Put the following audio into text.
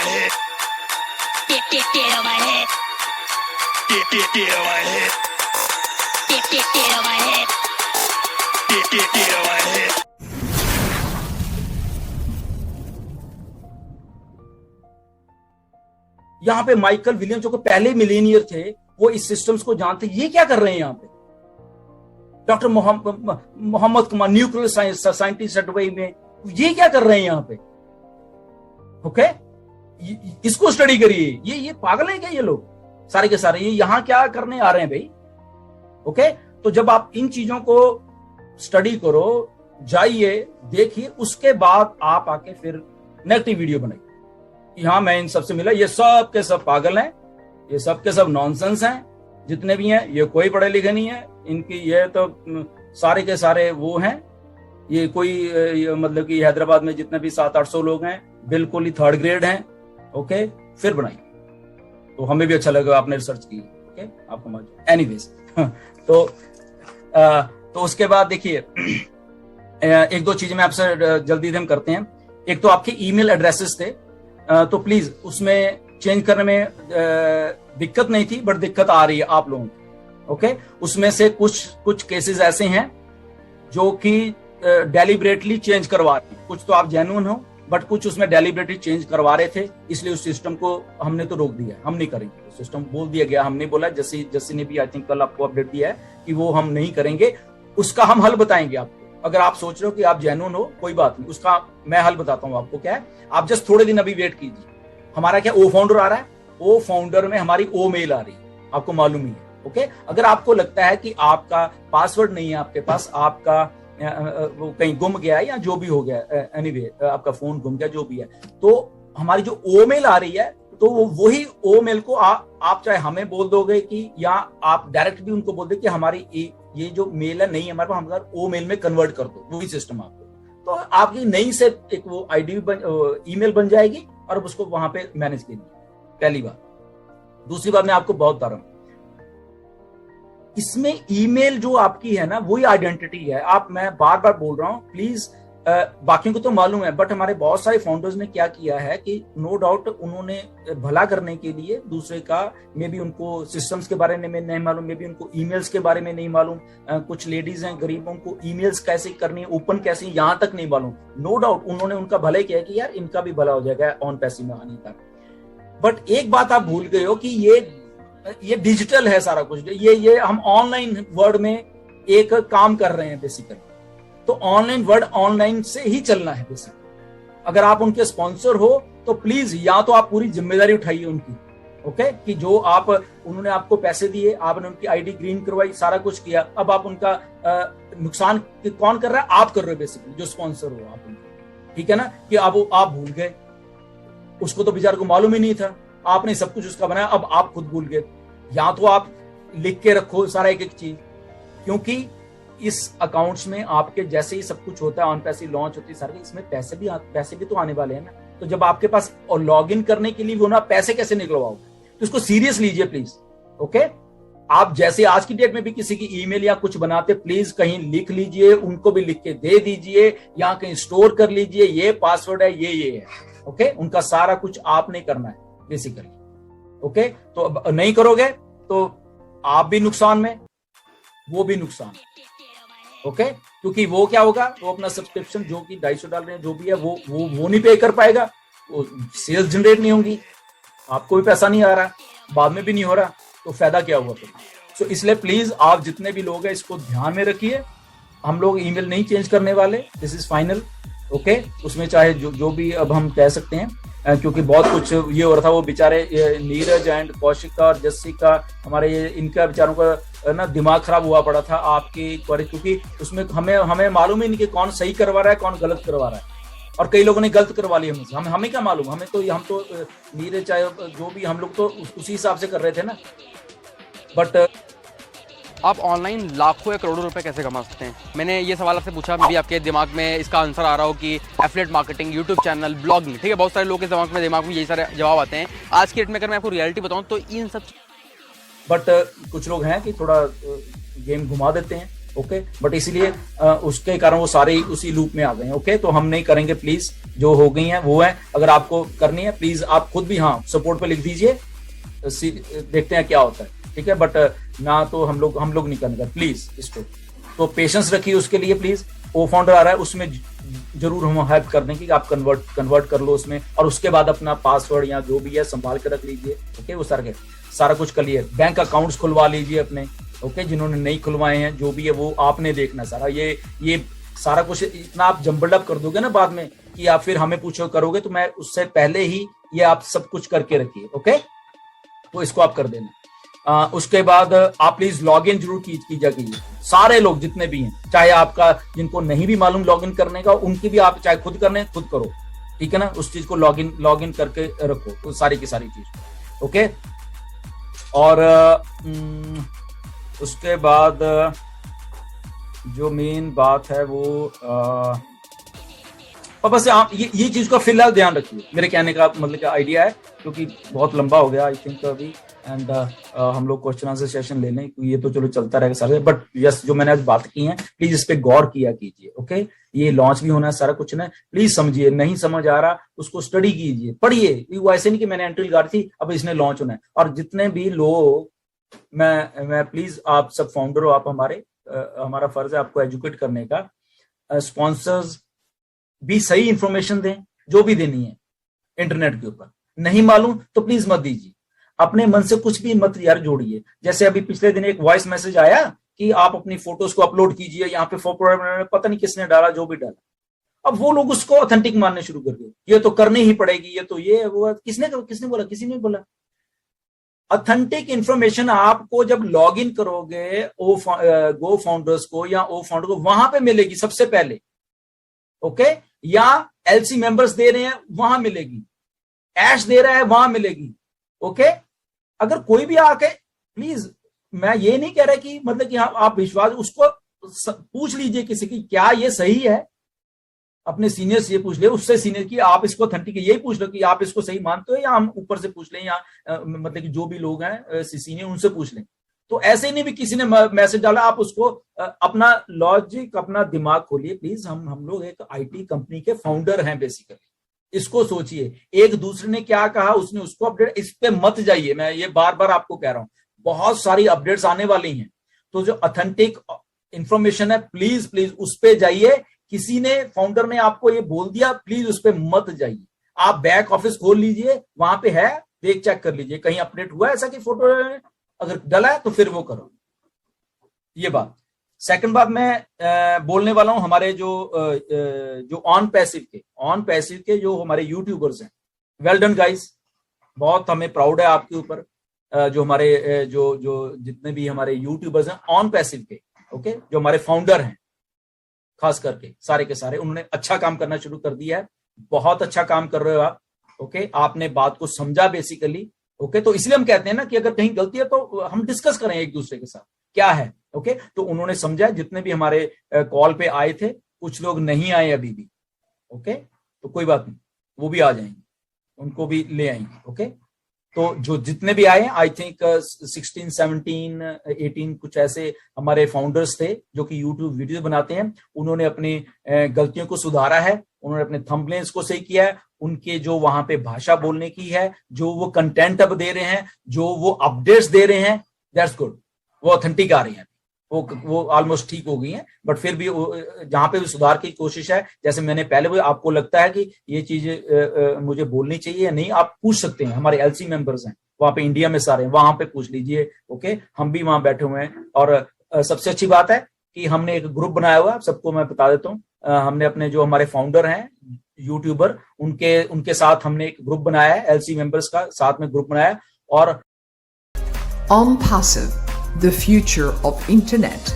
head. Get on my head. Get on my head. Get on my head. Get on my head. यहाँ पे Michael William जो पहले Millionaire थे, वो इस सिस्टम्स को जानते। ये क्या कर रहे हैं यहाँ पे? Doctor Mohammed Kumar nuclear scientist at Dubai में, ये क्या कर रहे हैं यहाँ पे? ओके, इसको स्टडी करिए। ये पागल है क्या ये लोग सारे के सारे? ये यहाँ क्या करने आ रहे हैं भाई? ओके, तो जब आप इन चीजों को स्टडी करो, जाइए, देखिए, उसके बाद आप आके फिर नेगेटिव वीडियो बनाइए। यहां मैं इन सबसे मिला, ये सब के सब पागल हैं, ये सब के सब नॉनसेंस हैं, जितने भी हैं। ये कोई पढ़े लिखे नहीं है, इनकी ये तो सारे के सारे वो हैं। ये कोई मतलब कि हैदराबाद में जितने भी 700-800 लोग हैं, बिल्कुल ही थर्ड ग्रेड हैं। ओके, फिर बनाइए, तो हमें भी अच्छा लगा आपने रिसर्च की। ओके, आपको मजा। एनीवेज तो उसके बाद देखिए, एक दो चीजें मैं आपसे जल्दी से हम करते हैं। एक तो आपके ईमेल एड्रेसेस थे, तो प्लीज उसमें चेंज करने में दिक्कत नहीं थी, बट दिक्कत आ रही है आप लोगों को। ओके, उसमें से कुछ केसेस ऐसे हैं जो कि डेलिबरेटली चेंज करवा रहे हैं। कुछ तो आप जेन्युइन हो, बट कुछ उसमें डेलिबरेटली चेंज करवा रहे थे, इसलिए उस सिस्टम को हमने तो रोक दिया, हम नहीं करेंगे। सिस्टम बोल दिया गया, हमने बोला, जस्सी ने भी आई थिंक कल आपको अपडेट दिया है कि वो हम नहीं करेंगे। उसका हम हल बताएंगे आपको। अगर आप सोच रहे हो कि आप जेन्युइन हो, कोई बात नहीं, उसका मैं हल बताता हूं आपको। क्या है, आप जस्ट थोड़े दिन अभी वेट कीजिए। हमारा क्या ओ फाउंडर आ रहा है, ओ फाउंडर में हमारी ओ मेल आ रही है, आपको मालूम ही है। ओके, अगर आपको लगता है कि आपका पासवर्ड नहीं है आपके पास, आपका वो कहीं गुम गया है या जो भी हो गया, एनीवे आपका फोन गुम गया, जो भी है, तो हमारी जो ओ मेल आ रही है, तो वही ओ मेल को आप चाहे हमें बोल दोगे कि, या आप डायरेक्ट भी उनको बोल दे कि हमारी ये जो मेल है नहीं हमारे पास, हमारे ओ मेल में कन्वर्ट कर दो, वही सिस्टम आपको। तो आपकी नई से एक वो आईडी ईमेल बन जाएगी और उसको वहां पे मैनेज कीजिए, पहली बात। दूसरी बात मैं आपको बहुत बता रहा हूं, इसमें ईमेल जो आपकी है ना, वही आइडेंटिटी है। मैं बार बार बोल रहा हूं, प्लीज, बाकियों को तो मालूम है, बट हमारे बहुत सारे फाउंडर्स ने क्या किया है कि नो डाउट उन्होंने भला करने के लिए दूसरे का, मे बी उनको सिस्टम्स के बारे में नहीं मालूम, मे बी उनको ईमेल्स के बारे में नहीं मालूम। कुछ लेडीज हैं, गरीबों को ईमेल्स कैसे करनी है, ओपन कैसे, यहां तक नहीं मालूम। नो डाउट उन्होंने उनका भला किया कि यार इनका भी भला हो जाएगा ऑन पैसे में आने का। बट एक बात आप भूल गए हो कि ये डिजिटल है सारा कुछ। ये हम ऑनलाइन वर्ल्ड में एक काम कर रहे हैं बेसिकली, तो ऑनलाइन वर्ड ऑनलाइन से ही चलना है बेसिकली। अगर आप उनके स्पॉन्सर हो तो प्लीज, या तो आप पूरी जिम्मेदारी उठाइए उनकी। ओके, कि जो उन्होंने आपको पैसे दिए, आपने उनकी आईडी ग्रीन करवाई, सारा कुछ किया, अब आप उनका नुकसान कौन कर रहा है? आप कर रहे हो बेसिकली, जो स्पॉन्सर हो आप उनके। ठीक है ना, कि अब आप भूल गए, उसको तो बेचारे को मालूम ही नहीं था, आपने सब कुछ उसका बनाया, अब आप खुद भूल गए। या तो आप लिख के रखो सारा एक एक चीज, क्योंकि इस अकाउंट्स में आपके जैसे ही सब कुछ होता है, ऑन पैसे लॉन्च होती है सारी, इसमें पैसे भी तो आने वाले हैं ना। तो जब आपके पास और लॉग इन करने के लिए भी होना, पैसे कैसे निकलवाओगे? तो इसको सीरियस लीजिए प्लीज। ओके, आप जैसे आज की डेट में भी किसी की ईमेल या कुछ बनाते, प्लीज कहीं लिख लीजिए, उनको भी लिख के दे दीजिए, या कहीं स्टोर कर लीजिए, ये पासवर्ड है, ये है। ओके, उनका सारा कुछ आपने करना है बेसिकली। ओके, तो अब नहीं करोगे तो आप भी नुकसान में, वो भी नुकसान। ओके, क्योंकि वो क्या होगा, वो अपना सब्सक्रिप्शन जो कि 250 डाल रहे हैं, जो भी है, वो नहीं पे कर पाएगा, वो सेल्स जनरेट नहीं होंगी, आपको भी पैसा नहीं आ रहा, बाद में भी नहीं हो रहा, तो फायदा क्या हुआ फिर? सो इसलिए प्लीज आप जितने भी लोग हैं इसको ध्यान में रखिए। हम लोग ईमेल नहीं चेंज करने वाले, दिस इज फाइनल। ओके, उसमें चाहे जो भी अब हम कह सकते हैं, क्योंकि बहुत कुछ ये हो रहा था, वो बेचारे नीरज एंड कौशिका और जस्सी का, हमारे इनका बेचारों का ना दिमाग खराब हुआ पड़ा था आपकी, क्योंकि उसमें हमें मालूम ही नहीं कि कौन सही करवा रहा है, कौन गलत करवा रहा है, और कई लोगों ने गलत करवा लिया। हमें क्या मालूम, हम तो नीरज चाहे जो भी, हम लोग तो उसी हिसाब से कर रहे थे ना। बट आप ऑनलाइन लाखों या करोड़ों रुपए कैसे कमा सकते हैं? मैंने ये सवाल आपसे पूछा, मे भी आपके दिमाग में इसका आंसर आ रहा हो कि affiliate marketing, YouTube channel, blogging, ठीक है, बहुत सारे लोग के दिमाग में यही सारे जवाब आते हैं। आज की डेट में अगर मैं आपको रियलिटी बताऊं तो इन सब, बट कुछ लोग हैं कि थोड़ा गेम घुमा देते हैं। ओके, बट इसीलिए उसके कारण वो सारे उसी लूप में आ गए हैं। ओके, तो हम नहीं करेंगे प्लीज। जो हो गई हैं वो हैं, अगर आपको करनी है प्लीज आप खुद भी हाँ सपोर्ट पे लिख दीजिए, देखते हैं क्या होता है, ठीक है। बट ना तो हम लोग नहीं करने का प्लीज इसको, तो पेशेंस रखिए उसके लिए प्लीज। ओ फाउंडर आ रहा है उसमें जरूर हम हेल्प कर दें कि आप कन्वर्ट कर लो उसमें, और उसके बाद अपना पासवर्ड या जो भी है संभाल के रख लीजिए, ओके। वो सारा कुछ कर लिए, बैंक अकाउंट्स खुलवा लीजिए अपने, ओके। जिन्होंने नहीं खुलवाए हैं जो भी है वो आपने देखना सारा, ये सारा कुछ इतना आप जम्बल्ड अप कर दोगे ना बाद में कि आप फिर हमें पूछो करोगे, तो मैं उससे पहले ही ये आप सब कुछ करके रखिए, ओके। तो इसको आप कर देना। उसके बाद आप प्लीज लॉग इन जरूर कीजिए, सारे लोग जितने भी हैं, चाहे आपका जिनको नहीं भी मालूम लॉग इन करने का उनकी भी आप चाहे खुद करने खुद करो, ठीक है ना। उस चीज को लॉग इन करके रखो, तो सारी की सारी चीज, ओके। और उसके बाद जो मेन बात है वो बस आप ये चीज का फिलहाल ध्यान रखिए, मेरे कहने का मतलब का आइडिया है, क्योंकि बहुत लंबा हो गया आई थिंक अभी, एंड हम लोग क्वेश्चन आंसर सेशन ले लें, ये तो चलो चलता रहेगा सारे, बट यस जो मैंने आज बात की है प्लीज इस पे गौर किया कीजिए, ओके। ये लॉन्च भी होना है, सारा कुछ ना, प्लीज समझिए, नहीं समझ आ रहा उसको स्टडी कीजिए, पढ़िए। वो ऐसे नहीं कि मैंने एंट्री गाड़ी थी अब इसने लॉन्च होना है। और जितने भी लोग मैं प्लीज आप सब फाउंडर हो, आप हमारा फर्ज है आपको एजुकेट करने का, स्पॉन्सर्स भी सही इंफॉर्मेशन दें जो भी देनी है इंटरनेट के ऊपर, नहीं मालूम तो प्लीज मत दीजिए, अपने मन से कुछ भी मत यार जोड़िए। जैसे अभी पिछले दिन एक वॉइस मैसेज आया कि आप अपनी फोटोज को अपलोड कीजिए, यहाँ पे पता नहीं किसने डाला, जो भी डाला, अब वो लोग उसको ऑथेंटिक मानने शुरू कर दिए, ये तो करनी ही पड़ेगी, ये तो ये वो, किसने बोला? किसी ने बोला। ऑथेंटिक इंफॉर्मेशन आपको जब लॉग इन करोगे गो फाउंडर्स को या ओ फाउंडर को, वहां पे मिलेगी सबसे पहले, ओके। या एलसी मेंबर्स दे रहे हैं वहां मिलेगी, ऐश दे रहा है वहां मिलेगी, ओके। अगर कोई भी आके प्लीज, मैं ये नहीं कह रहा कि मतलब कि आप विश्वास, उसको पूछ लीजिए किसी की क्या ये सही है, अपने सीनियर से ये पूछ ले, उससे सीनियर की आप इसको ऑथेंटिक यही पूछ लो कि आप इसको सही मानते हो, या हम ऊपर से पूछ लें, या मतलब कि जो भी लोग हैं सीनियर उनसे पूछ लें। तो ऐसे नहीं भी किसी ने मैसेज डाला आप उसको, अपना लॉजिक अपना दिमाग खोलिए प्लीज। हम लोग एक आईटी कंपनी के फाउंडर हैं बेसिकली, इसको सोचिए। एक दूसरे ने क्या कहा उसने उसको अपडेट, इस पे मत जाइए, मैं ये बार बार आपको कह रहा हूं, बहुत सारी अपडेट्स आने वाली हैं, तो जो ऑथेंटिक इंफॉर्मेशन है प्लीज उस पे जाइए। किसी ने फाउंडर ने आपको ये बोल दिया, प्लीज उस पे मत जाइए। आप बैक ऑफिस खोल लीजिए, वहां पे है, चेक कर लीजिए कहीं अपडेट हुआ ऐसा कि फोटो अगर डला है तो फिर वो करो। ये बात। सेकंड बात मैं बोलने वाला हूं, हमारे जो ऑन पैसिव के जो हमारे यूट्यूबर्स हैं, वेल डन गाइस, बहुत हमें प्राउड है आपके ऊपर। जो हमारे जो जितने भी हमारे यूट्यूबर्स हैं ऑन पैसिव के, ओके, जो हमारे फाउंडर हैं खास करके सारे के सारे, उन्होंने अच्छा काम करना शुरू कर दिया है, बहुत अच्छा काम कर रहे हो आप, ओके। आपने बात को समझा बेसिकली, ओके। तो इसलिए हम कहते हैं ना कि अगर कहीं गलती है तो हम डिस्कस करें एक दूसरे के साथ क्या है, ओके। तो उन्होंने समझा, जितने भी हमारे कॉल पे आए थे, कुछ लोग नहीं आए अभी भी, ओके, तो कोई बात नहीं, वो भी आ जाएंगे, उनको भी ले आएंगे, ओके। तो जो जितने भी आए, आई थिंक 16, 17, 18 कुछ ऐसे हमारे फाउंडर्स थे जो कि यूट्यूब वीडियो बनाते हैं, उन्होंने अपनी गलतियों को सुधारा है, उन्होंने अपने थंबनेल्स को सही किया है, उनके जो वहां पे भाषा बोलने की है, जो वो कंटेंट अब दे रहे हैं, जो वो अपडेट्स दे रहे हैं, दैट्स गुड, वो ऑथेंटिक आ रही हैं, वो ऑलमोस्ट ठीक हो गई हैं। बट फिर भी जहां पे भी सुधार की कोशिश है, जैसे मैंने पहले भी, आपको लगता है कि ये चीज मुझे बोलनी चाहिए या नहीं, आप पूछ सकते हैं। हमारे एलसी मेंबर्स हैं वहां पे, इंडिया में सारे, वहां पे पूछ लीजिए, ओके। हम भी वहां बैठे हुए हैं। और सबसे अच्छी बात है कि हमने एक ग्रुप बनाया हुआ, सबको मैं बता देता हूँ, हमने अपने जो हमारे फाउंडर हैं यूट्यूबर, उनके साथ हमने एक ग्रुप बनाया है, एलसी मेंबर्स का साथ में ग्रुप बनाया। और OnPassive, the future of internet.